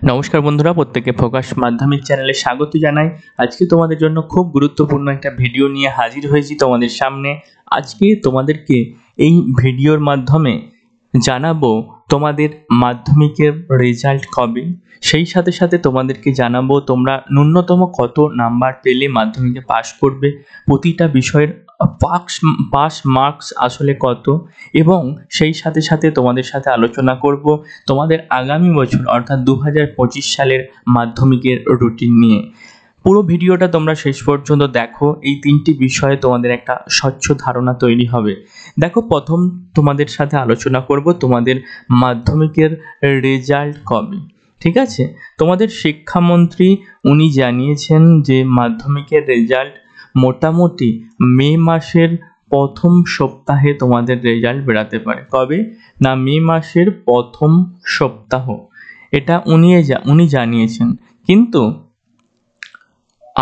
নমস্কার বন্ধুরা, প্রত্যেককে ফোকাস মাধ্যমিক চ্যানেলে স্বাগত জানাই। আজকে তোমাদের জন্য খুব গুরুত্বপূর্ণ একটা ভিডিও নিয়ে হাজির হয়েছি তোমাদের সামনে। আজকে তোমাদেরকে এই ভিডিওর মাধ্যমে জানাবো তোমাদের মাধ্যমিকের রেজাল্ট কবে, সেই সাথে সাথে তোমাদেরকে জানাবো তোমরা ন্যূনতম কত নাম্বার পেলে মাধ্যমিকে পাস করবে, প্রতিটা বিষয়ের পাস মার্কস আসলে কত, এবং সেই সাথে সাথে তোমাদের সাথে আলোচনা করব তোমাদের আগামী বছর অর্থাৎ 2025 সালের মাধ্যমিকের রুটিন নিয়ে। পুরো ভিডিওটা তোমরা শেষ পর্যন্ত দেখো, এই তিনটি বিষয়ে তোমাদের একটা স্বচ্ছ ধারণা তৈরি হবে। দেখো, প্রথম তোমাদের সাথে আলোচনা করব তোমাদের মাধ্যমিকের রেজাল্ট কবে। ঠিক আছে, তোমাদের শিক্ষামন্ত্রী উনি জানিয়েছেন যে মাধ্যমিকের রেজাল্ট মোটামুটি মে মাসের প্রথম সপ্তাহে তোমাদের রেজাল্ট বেরাতে পারে। কবে না, মে মাসের প্রথম সপ্তাহ, এটা উনি জানিয়েছেন। কিন্তু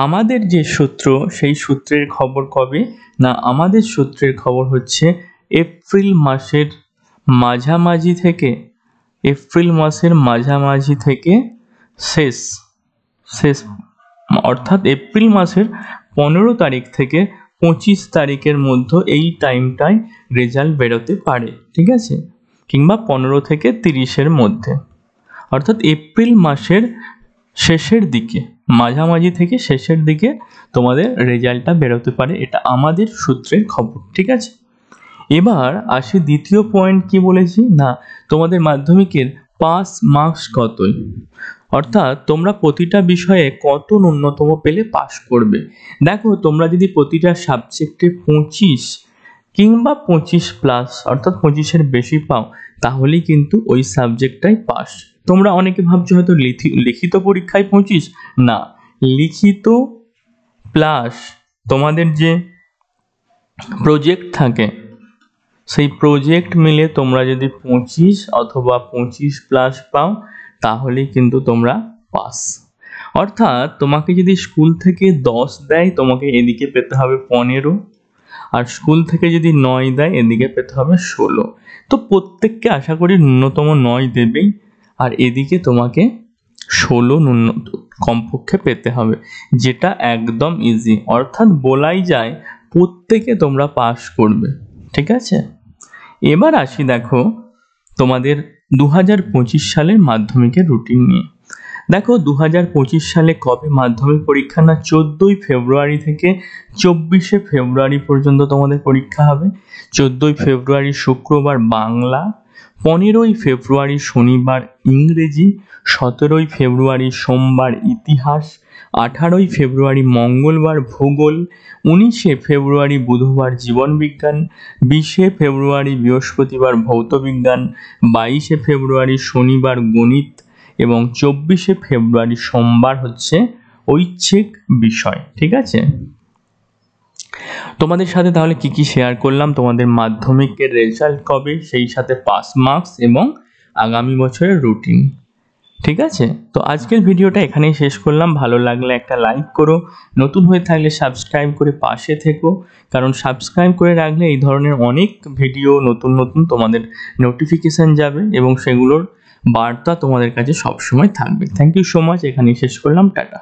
আমাদের যে সূত্র, সেই সূত্রের খবর কবে না, আমাদের সূত্রের খবর হচ্ছে এপ্রিল মাসের মাঝামাঝি থেকে শেষ অর্থাৎ এপ্রিল মাসের 15 তারিখ থেকে 25 তারিখের মধ্যে এই টাইমটায় রেজাল্ট বেরোতে পারে। ঠিক আছে, কিংবা 15 থেকে 30-এর মধ্যে, অর্থাৎ এপ্রিল মাসের শেষের দিকে, মাঝামাঝি থেকে শেষের দিকে তোমাদের রেজাল্টটা বেরোতে পারে। এটা আমাদের সূত্রের খবর। ঠিক আছে, এবার আসি দ্বিতীয় পয়েন্ট। কি বলেছি না, তোমাদের মাধ্যমিকের পাস মার্কস কত, অর্থাৎ তোমরা প্রতিটা বিষয়ে কত ন্যূনতম পেলে পাস করবে। দেখো, তোমরা যদি প্রতিটা সাবজেক্টে 25 কিংবা 25+ অর্থাৎ 25-এর বেশি পাও, তাহলেই কিন্তু ওই সাবজেক্টটাই পাস। তোমরা অনেকে ভাবছো হয়তো লিখিত পরীক্ষায় 25 না, লিখিত প্লাস তোমাদের যে প্রজেক্ট থাকে, সেই প্রজেক্ট মিলে তোমরা যদি 25 অথবা 25+ পাও, তাহলেই কিন্তু তোমরা পাস। অর্থাৎ তোমাকে যদি স্কুল থেকে 10 দেয়, তোমাকে এদিকে পেতে হবে 15, আর স্কুল থেকে যদি 9 দেয়, এদিকে পেতে হবে 16। তো প্রত্যেককে আশা করি ন্যূনতম 9 দেবেই, আর এদিকে তোমাকে 16 কমপক্ষে পেতে হবে, যেটা একদম ইজি। অর্থাৎ বলাই যায় প্রত্যেকে তোমরা পাস করবে। ঠিক আছে, এবার আসি দেখো তোমাদের 2025 সালের মাধ্যমিকের রুটিন নিয়ে। দেখো, 2025 সালে কবে মাধ্যমিক পরীক্ষা না, 14ই ফেব্রুয়ারি থেকে 24শে ফেব্রুয়ারি পর্যন্ত তোমাদের পরীক্ষা হবে। 14ই ফেব্রুয়ারি শুক্রবার বাংলা, 15ই ফেব্রুয়ারি শনিবার ইংরেজি, 17ই ফেব্রুয়ারি সোমবার ইতিহাস, 18ই ফেব্রুয়ারি মঙ্গলবার ভূগোল, 19শে ফেব্রুয়ারি বুধবার জীবনবিজ্ঞান, 20শে ফেব্রুয়ারি বৃহস্পতিবার ভৌতবিজ্ঞান, 22শে ফেব্রুয়ারি শনিবার গণিত, এবং 24শে ফেব্রুয়ারি সোমবার হচ্ছে ঐচ্ছিক বিষয়। ঠিক আছে, তোমাদের সাথে তাহলে কি শেয়ার করলাম, তোমাদের মাধ্যমিকের রেজাল্ট কবে, সেই সাথে পাস মার্কস এবং আগামী বছরের রুটিন। ঠিক আছে, তো আজকের ভিডিওটা এখানেই শেষ করলাম। ভালো লাগলে একটা লাইক করো, নতুন হয়ে থাকলে সাবস্ক্রাইব করে পাশে থেকো, কারণ সাবস্ক্রাইব করে রাখলে এই ধরনের অনেক ভিডিও নতুন তোমাদের নোটিফিকেশান যাবে, এবং সেগুলোর বার্তা তোমাদের কাছে সবসময় থাকবে। থ্যাংক ইউ সো মাচ, এখানেই শেষ করলাম, টাটা।